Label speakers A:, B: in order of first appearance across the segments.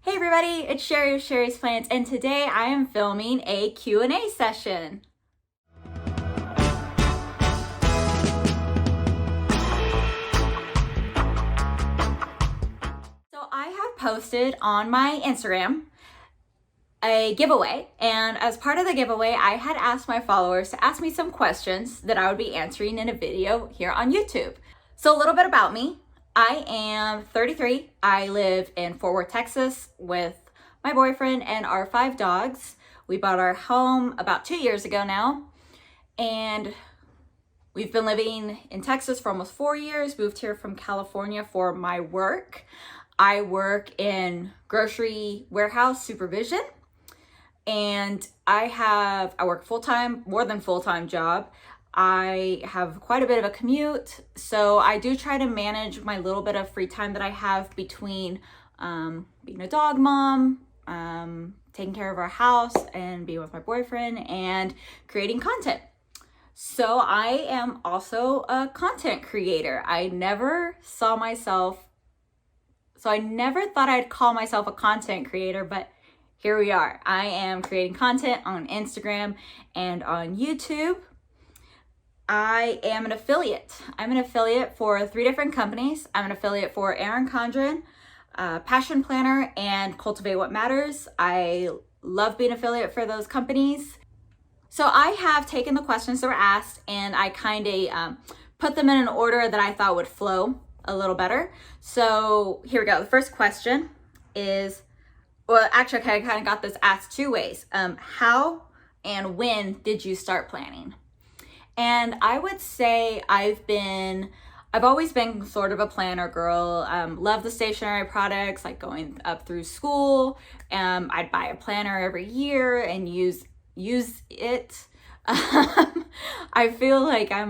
A: Hey everybody, it's Sherry of Sherry's Plants, and today I am filming a Q&A session. So I have posted on my Instagram a giveaway, and as part of the giveaway, I had asked my followers to ask me some questions that I would be answering in a video here on YouTube. So a little bit about me. I am 33. I live in Fort Worth, Texas with my boyfriend and our 5 dogs. We bought our home about 2 years ago now, and we've been living in Texas for almost 4 years. Moved here from California for my work. I work in grocery warehouse supervision, and I work full-time, more than full-time job. I have quite a bit of a commute, so I do try to manage my little bit of free time that I have between being a dog mom, taking care of our house, and being with my boyfriend, and creating content. So I am also a content creator. I never thought I'd call myself a content creator, but here we are. I am creating content on Instagram and on YouTube. I am an affiliate. I'm an affiliate for 3 different companies. I'm an affiliate for Erin Condren, Passion Planner, and Cultivate What Matters. I love being an affiliate for those companies. So I have taken the questions that were asked, and I kind of put them in an order that I thought would flow a little better. So here we go. The first question is, well, actually, I kind of got this asked 2 ways. How and when did you start planning? And I would say I've always been sort of a planner girl. Love the stationery products, like going up through school. I'd buy a planner every year and use it. I feel like I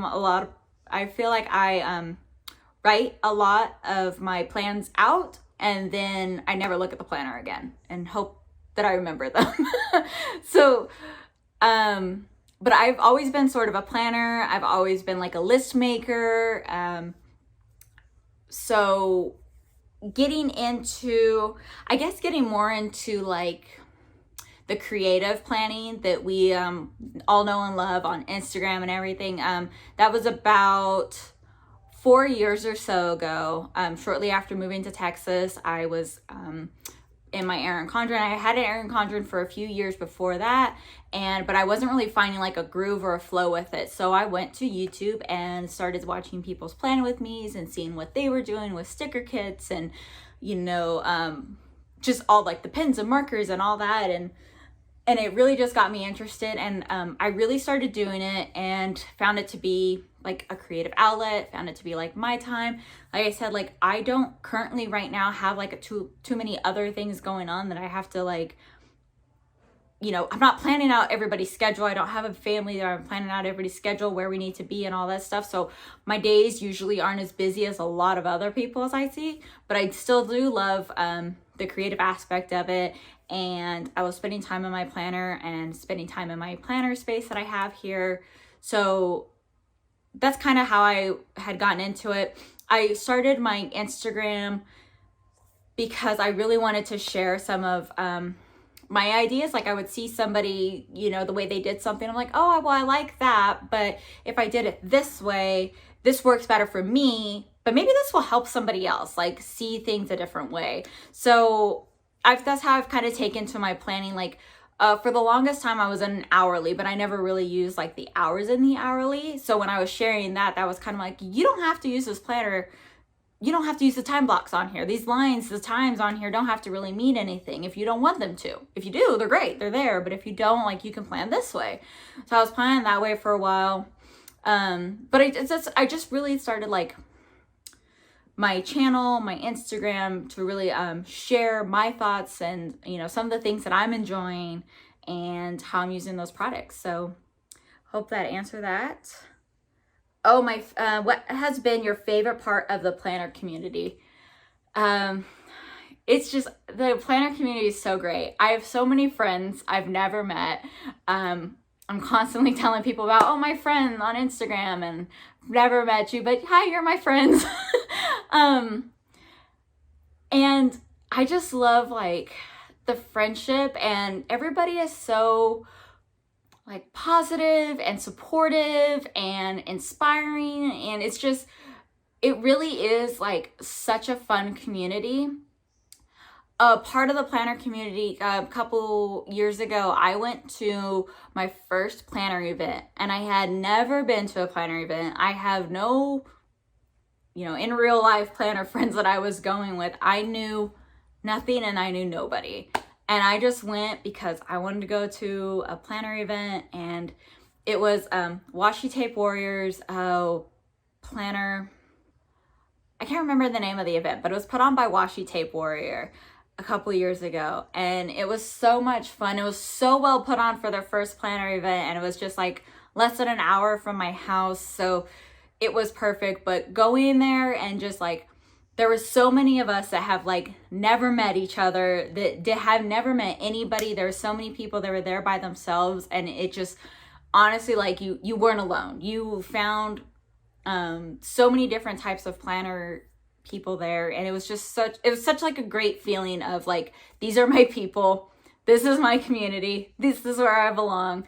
A: write a lot of my plans out, and then I never look at the planner again and hope that I remember them. So, but I've always been sort of a planner. I've always been like a list maker. So getting more into like the creative planning that we all know and love on Instagram and everything. That was about 4 years or so ago. Shortly after moving to Texas, I was in my Erin Condren. I had an Erin Condren for a few years before that, but I wasn't really finding like a groove or a flow with it. So I went to YouTube and started watching people's plan with me's and seeing what they were doing with sticker kits and, just all like the pens and markers and all that. And it really just got me interested, and I really started doing it and found it to be like a creative outlet, found it to be like my time. Like I said, like I don't currently right now have like too many other things going on that I have to like, I'm not planning out everybody's schedule. I don't have a family that I'm planning out everybody's schedule, where we need to be and all that stuff. So my days usually aren't as busy as a lot of other people as I see, but I still do love the creative aspect of it. And I was spending time in my planner and spending time in my planner space that I have here. So that's kind of how I had gotten into it. I started my Instagram because I really wanted to share some of my ideas. Like I would see somebody, the way they did something. I'm like, oh, well, I like that. But if I did it this way, this works better for me. But maybe this will help somebody else, like see things a different way. So that's how I've kind of taken to my planning. Like for the longest time, I was in an hourly, but I never really used like the hours in the hourly. So when I was sharing that was kind of like, you don't have to use this planner. You don't have to use the time blocks on here. These lines, the times on here don't have to really mean anything if you don't want them to. If you do, they're great. They're there. But if you don't, like, you can plan this way. So I was planning that way for a while. But I just really started like my channel, my Instagram, to really share my thoughts and, some of the things that I'm enjoying and how I'm using those products. So hope that answered that. Oh, what has been your favorite part of the planner community? It's just, the planner community is so great. I have so many friends I've never met. I'm constantly telling people about, oh, my friend on Instagram, and never met you, but hi, you're my friends. And I just love like the friendship, and everybody is so like positive and supportive and inspiring, and it's just, it really is like such a fun community. A part of the planner community, a couple years ago, I went to my first planner event, and I had never been to a planner event. I have no, in real life planner friends that I was going with. I knew nothing and I knew nobody. And I just went because I wanted to go to a planner event, and it was Washi Tape Warriors planner. I can't remember the name of the event, but it was put on by Washi Tape Warrior a couple years ago, and it was so much fun. It was so well put on for their first planner event, and it was just like less than an hour from my house, so it was perfect. But going there and just like, there were so many of us that have like never met each other, that have never met anybody. There were so many people that were there by themselves, and it just, honestly, like you weren't alone. You found so many different types of planner people there, and it was such like a great feeling of like, these are my people, this is my community, this is where I belong.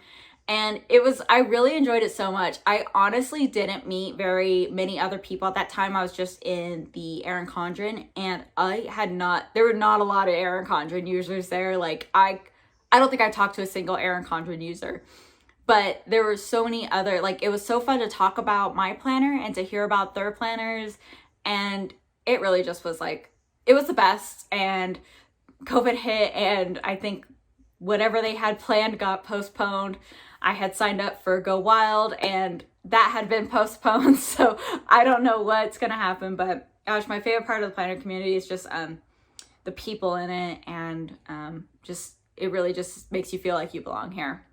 A: And I really enjoyed it so much. I honestly didn't meet very many other people at that time. I was just in the Erin Condren, and there were not a lot of Erin Condren users there. Like I don't think I talked to a single Erin Condren user, but there were so many other, like, it was so fun to talk about my planner and to hear about their planners. And it really just was like, it was the best. And COVID hit, and I think whatever they had planned got postponed. I had signed up for Go Wild, and that had been postponed. So I don't know what's going to happen, but gosh, my favorite part of the planner community is just the people in it. And it really just makes you feel like you belong here.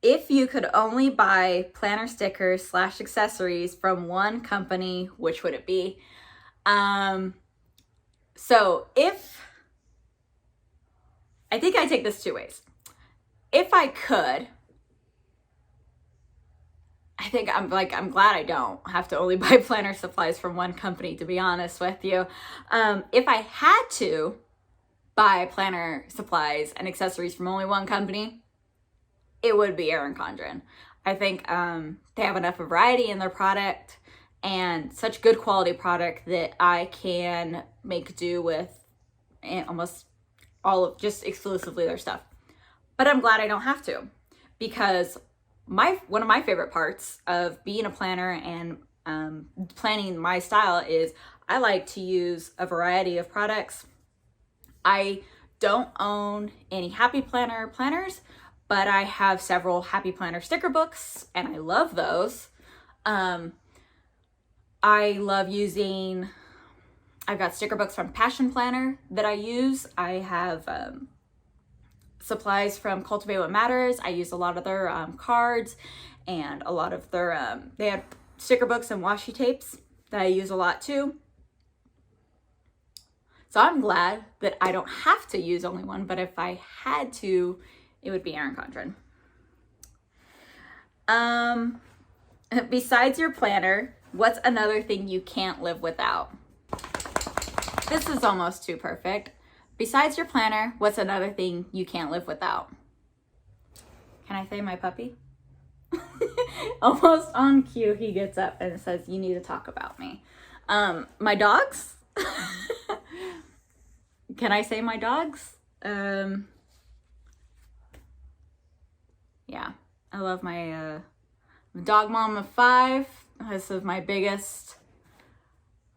A: If you could only buy planner stickers / accessories from one company, which would it be? So I think I take this two ways. If I could, I think I'm glad I don't have to only buy planner supplies from one company, to be honest with you. If I had to buy planner supplies and accessories from only one company, it would be Erin Condren. I think they have enough variety in their product, and such good quality product that I can make do with almost all of just exclusively their stuff. But I'm glad I don't have to, because one of my favorite parts of being a planner and planning my style is I like to use a variety of products. I don't own any Happy Planner planners, but I have several Happy Planner sticker books, and I love those. I love using, I've got sticker books from Passion Planner that I use. I have supplies from Cultivate What Matters. I use a lot of their cards, and a lot of their, they have sticker books and washi tapes that I use a lot too. So I'm glad that I don't have to use only one, but if I had to, it would be Erin Condren. Besides your planner, what's another thing you can't live without? This is almost too perfect. Besides your planner, what's another thing you can't live without? Can I say my puppy? Almost on cue, he gets up and says, "You need to talk about me." My dogs? Can I say my dogs? Yeah, I love my dog mom of 5. This is my biggest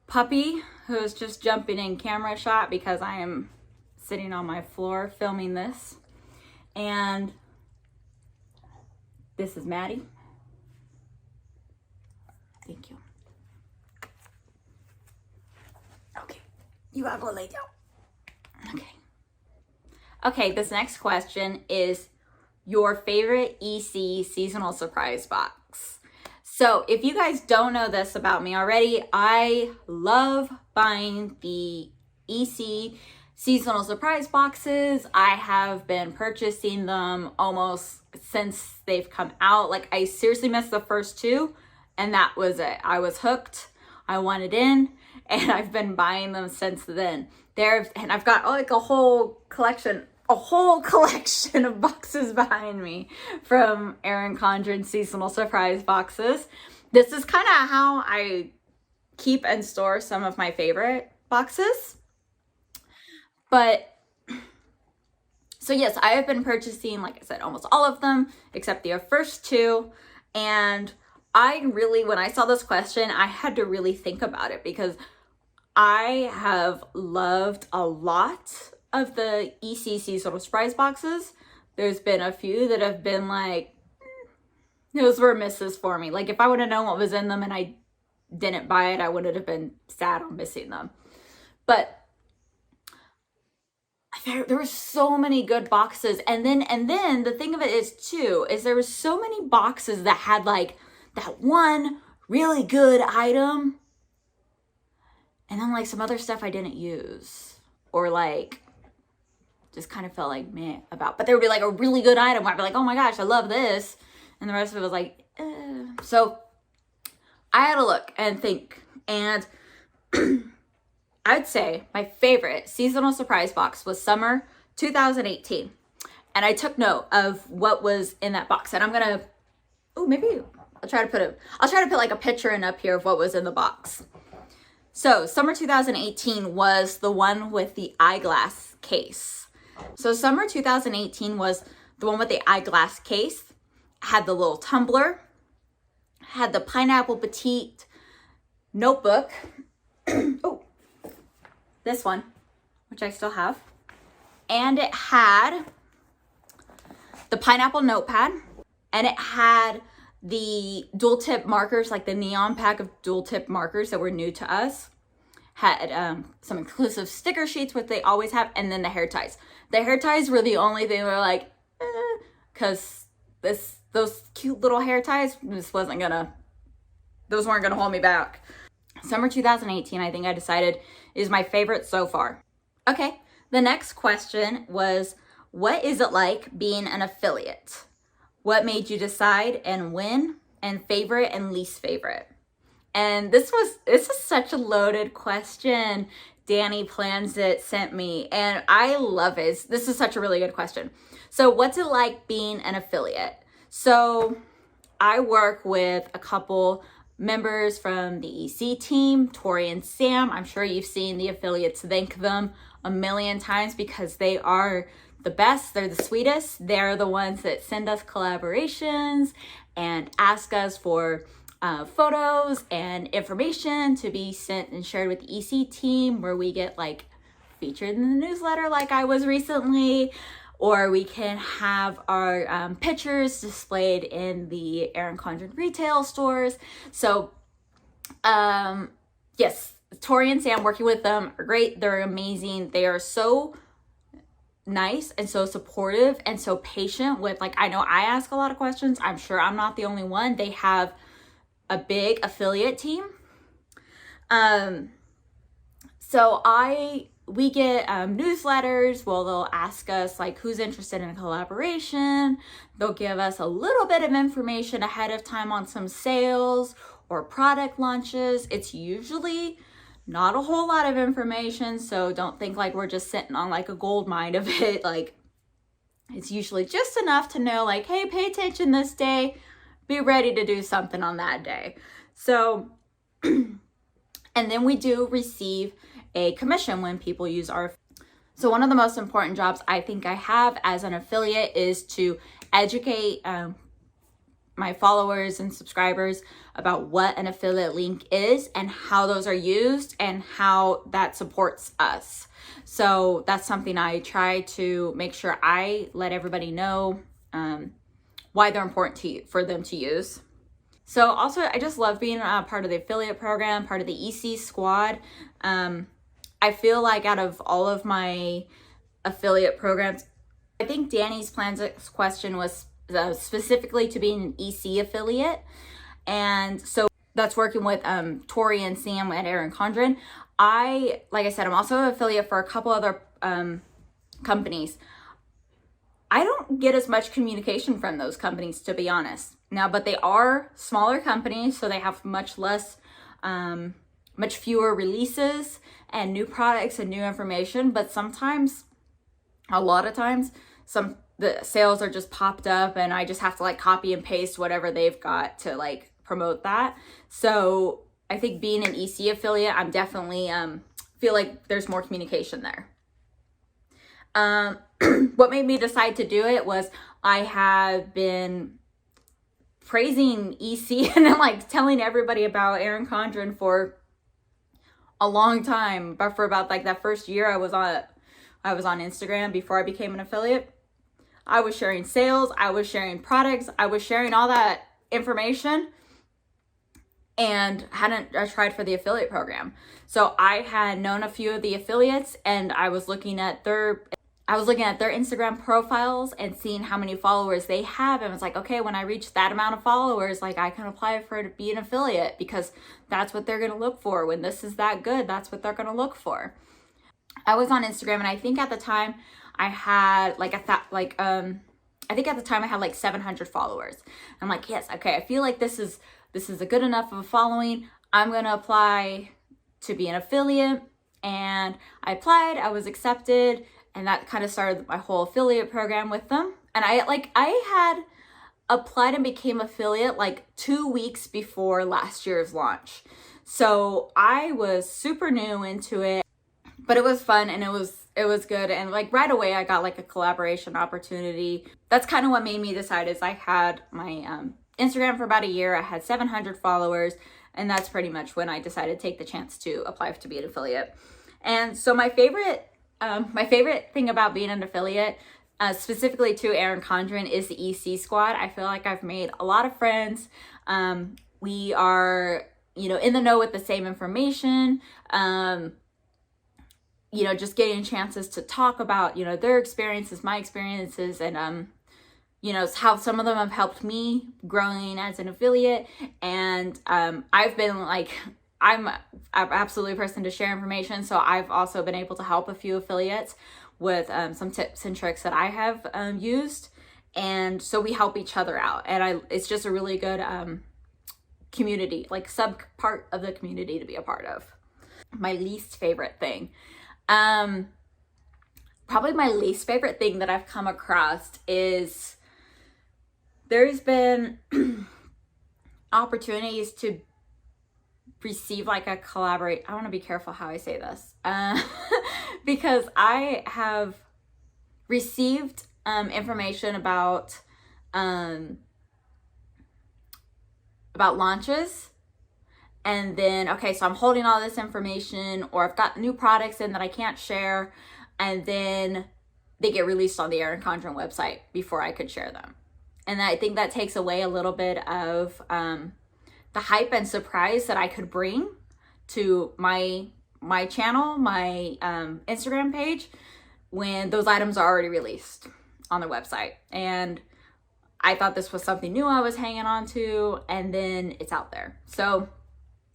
A: puppy, who is just jumping in camera shot because I am sitting on my floor filming this. And this is Maddie. Thank you. Okay, you gotta go lay down. Okay, this next question is your favorite EC seasonal surprise box. So if you guys don't know this about me already, I love buying the EC seasonal surprise boxes. I have been purchasing them almost since they've come out. Like, I seriously missed the first 2, and that was it. I was hooked. I wanted in, and I've been buying them since then. And I've got like a whole collection of boxes behind me from Erin Condren's seasonal surprise boxes. This is kind of how I keep and store some of my favorite boxes. But so yes, I have been purchasing, like I said, almost all of them except the first two. And when I saw this question, I had to really think about it, because I have loved a lot of the EC seasonal surprise boxes. There's been a few that have been like, those were misses for me. Like if I would have known what was in them and I didn't buy it, I wouldn't have been sad on missing them. But there were so many good boxes. And then the thing of it is too, is there were so many boxes that had like that one really good item, and then like some other stuff I didn't use, or like just kind of felt like meh about. But there would be like a really good item where I'd be like, oh my gosh, I love this. And the rest of it was like, eh. So I had to look and think. And I'd say my favorite seasonal surprise box was summer 2018. And I took note of what was in that box. And I'm going to, I'll try to put like a picture in up here of what was in the box. So summer 2018 was the one with the eyeglass case. So summer 2018 was the one with the eyeglass case, had the little tumbler, had the pineapple petite notebook. Oh, this one, which I still have. And it had the pineapple notepad, and it had the dual tip markers, like the neon pack of dual tip markers that were new to us. Had some inclusive sticker sheets, which they always have, and then the hair ties. The hair ties were the only thing we were like, because those cute little hair ties those weren't gonna hold me back. Summer 2018, I think I decided, is my favorite so far. Okay, the next question was, what is it like being an affiliate? What made you decide, and when, and favorite and least favorite? And this is such a loaded question. Danny Plans It sent me, and I love it. This is such a really good question. So what's it like being an affiliate? So I work with a couple members from the EC team, Tori and Sam. I'm sure you've seen the affiliates thank them a million times, because they are the best. They're the sweetest. They're the ones that send us collaborations and ask us for photos and information to be sent and shared with the EC team, where we get like featured in the newsletter like I was recently, or we can have our pictures displayed in the Erin Condren retail stores. So yes, Tori and Sam, working with them are great. They're amazing. They are so nice and so supportive and so patient with, like, I know I ask a lot of questions. I'm sure I'm not the only one. They have a big affiliate team. So we get newsletters. Well, they'll ask us like who's interested in a collaboration. They'll give us a little bit of information ahead of time on some sales or product launches. It's usually not a whole lot of information, so don't think like we're just sitting on like a gold mine of it. Like, it's usually just enough to know like, hey, pay attention this day, be ready to do something on that day. So, and then we do receive a commission when people use our. So one of the most important jobs I think I have as an affiliate is to educate my followers and subscribers about what an affiliate link is and how those are used and how that supports us. So that's something I try to make sure I let everybody know why they're important for them to use. So also, I just love being a part of the affiliate program, part of the EC squad. I feel like out of all of my affiliate programs, I think Danny's Plans question was specifically to being an EC affiliate. And so that's working with Tori and Sam at Erin Condren. Like I said, I'm also an affiliate for a couple other companies. I don't get as much communication from those companies, to be honest. Now, but they are smaller companies, so they have much less much fewer releases and new products and new information, but sometimes, a lot of times, the sales are just popped up and I just have to like copy and paste whatever they've got to like promote that. So I think being an EC affiliate, I'm definitely feel like there's more communication there. What made me decide to do it was I have been praising EC and like telling everybody about Erin Condren for a long time, but for about like that first year I was on Instagram before I became an affiliate. I was sharing sales, I was sharing products, I was sharing all that information, and hadn't tried for the affiliate program. So I had known a few of the affiliates, and I was looking at their Instagram profiles and seeing how many followers they have, and was like, okay, when I reach that amount of followers, like I can apply for to be an affiliate, because that's what they're gonna look for. When this is that good, that's what they're gonna look for. I was on Instagram, and I think at the time I had I think at the time I had like 700 followers. I'm like, yes, okay, I feel like this is a good enough of a following. I'm gonna apply to be an affiliate. And I applied, I was accepted, and that kind of started my whole affiliate program with them. And I had applied and became affiliate like 2 weeks before last year's launch. So I was super new into it, but it was fun and it was good. And like right away I got like a collaboration opportunity. That's kind of what made me decide. Is I had my Instagram for about a year. I had 700 followers, and that's pretty much when I decided to take the chance to apply to be an affiliate. And so my favorite thing about being an affiliate, specifically to Erin Condren, is the EC squad. I feel like I've made a lot of friends. We are, in the know with the same information. Just getting chances to talk about, their experiences, my experiences, and, how some of them have helped me growing as an affiliate. And I've been like, I'm absolutely a person to share information. So I've also been able to help a few affiliates with some tips and tricks that I have used. And so we help each other out. And it's just a really good community, like sub part of the community to be a part of. My least favorite thing. Probably my least favorite thing that I've come across is there's been opportunities to receive like a collaborate. I want to be careful how I say this, because I have received information about launches, and then okay, so I'm holding all this information, or I've got new products in that I can't share, and then they get released on the Erin Condren website before I could share them. And I think that takes away a little bit of the hype and surprise that I could bring to my channel, my Instagram page, when those items are already released on the website. And I thought this was something new I was hanging on to, and then it's out there. So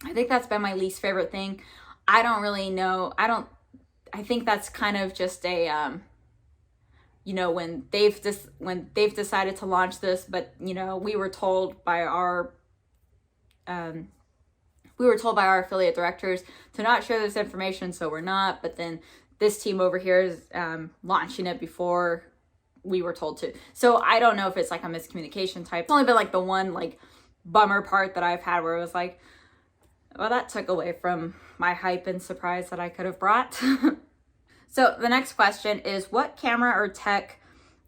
A: I think that's been my least favorite thing. I don't really know. I think that's kind of just a, when they've decided to launch this, but we were told by our affiliate directors to not share this information, so we're not. But then this team over here is launching it before we were told to. So I don't know if it's like a miscommunication type. It's only been like the one like bummer part that I've had where it was like, well, that took away from my hype and surprise that I could have brought. So the next question is, what camera or tech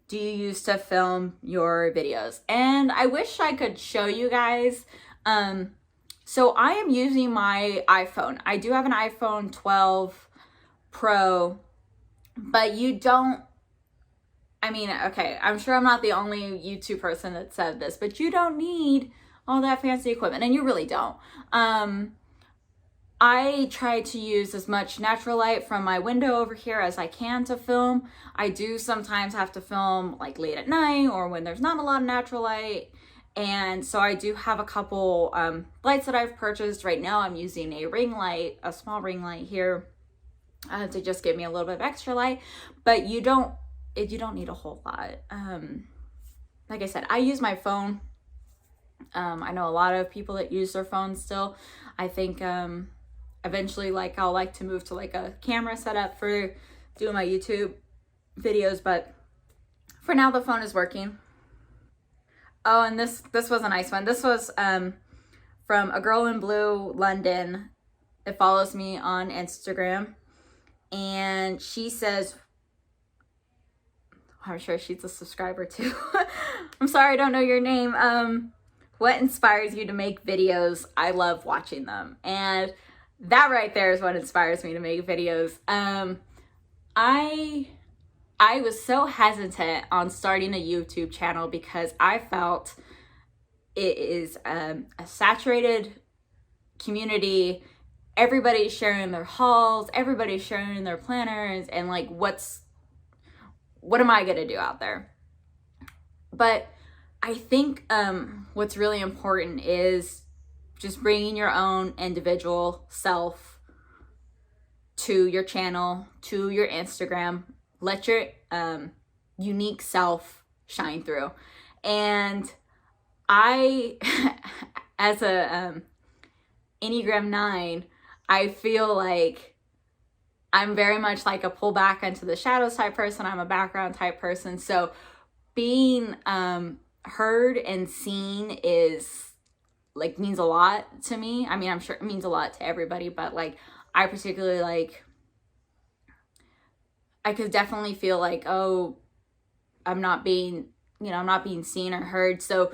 A: do you use to film your videos? And I wish I could show you guys. So I am using my iPhone. I do have an iPhone 12 Pro, but okay, I'm sure I'm not the only YouTube person that said this, but you don't need all that fancy equipment, and you really don't. I try to use as much natural light from my window over here as I can to film. I do sometimes have to film like late at night or when there's not a lot of natural light. And so I do have a couple lights that I've purchased. Right now I'm using a ring light, a small ring light here to just give me a little bit of extra light. But you don't need a whole lot. Like I said, I use my phone. I know a lot of people that use their phones still. I think eventually like I'll like to move to like a camera setup for doing my YouTube videos, but for now the phone is working. Oh, and this was a nice one. This was from a girl in blue, London. It follows me on Instagram, and she says, I'm sure she's a subscriber too. I'm sorry, I don't know your name. What inspires you to make videos? I love watching them. And that right there is what inspires me to make videos. I was so hesitant on starting a YouTube channel because I felt it is a saturated community. Everybody's sharing their hauls, everybody's sharing their planners, and like what am I gonna do out there? But I think what's really important is just bringing your own individual self to your channel, to your Instagram. Let your unique self shine through. And I, as a Enneagram 9, I feel like I'm very much like a pull back into the shadows type person. I'm a background type person. So being heard and seen is like means a lot to me. I mean, I'm sure it means a lot to everybody, but like I particularly like, I could definitely feel like, oh, I'm not being seen or heard. So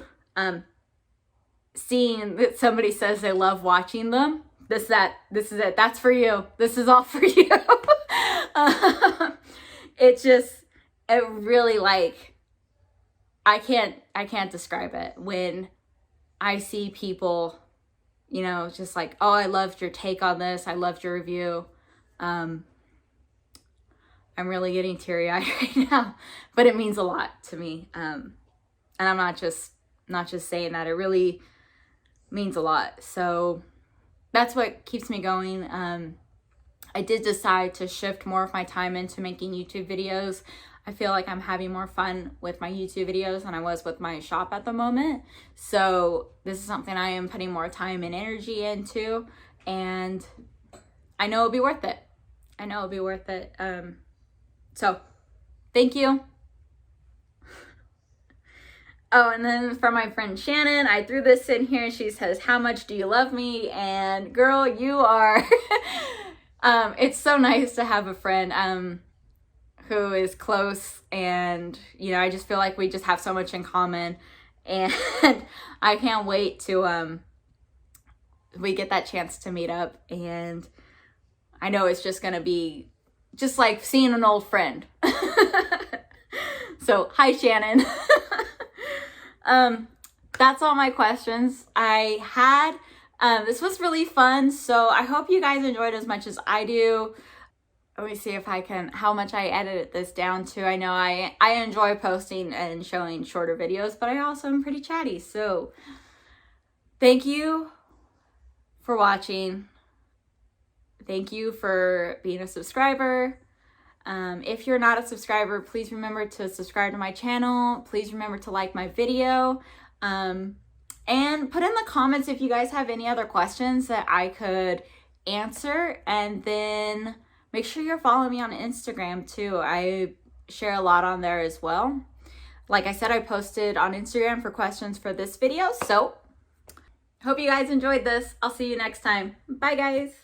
A: seeing that somebody says they love watching them, this is it, that's for you, this is all for you. It really like, I can't describe it when I see people, just like, oh, I loved your take on this, I loved your review. I'm really getting teary-eyed right now, but it means a lot to me. And I'm not just saying that, it really means a lot. So that's what keeps me going. I did decide to shift more of my time into making YouTube videos. I feel like I'm having more fun with my YouTube videos than I was with my shop at the moment. So this is something I am putting more time and energy into, and I know it'll be worth it. So thank you. Oh, and then for my friend Shannon, I threw this in here. She says, how much do you love me? And girl, you are, it's so nice to have a friend who is close, and, I just feel like we just have so much in common, and I can't wait to, we get that chance to meet up, and I know it's just going to be just like seeing an old friend. So, hi, Shannon. That's all my questions I had. This was really fun, so I hope you guys enjoyed as much as I do. Let me see if I can, how much I edited this down to. I know I enjoy posting and showing shorter videos, but I also am pretty chatty. So thank you for watching. Thank you for being a subscriber. If you're not a subscriber, please remember to subscribe to my channel. Please remember to like my video. And put in the comments if you guys have any other questions that I could answer. And then make sure you're following me on Instagram too. I share a lot on there as well. Like I said, I posted on Instagram for questions for this video. So hope you guys enjoyed this. I'll see you next time. Bye guys.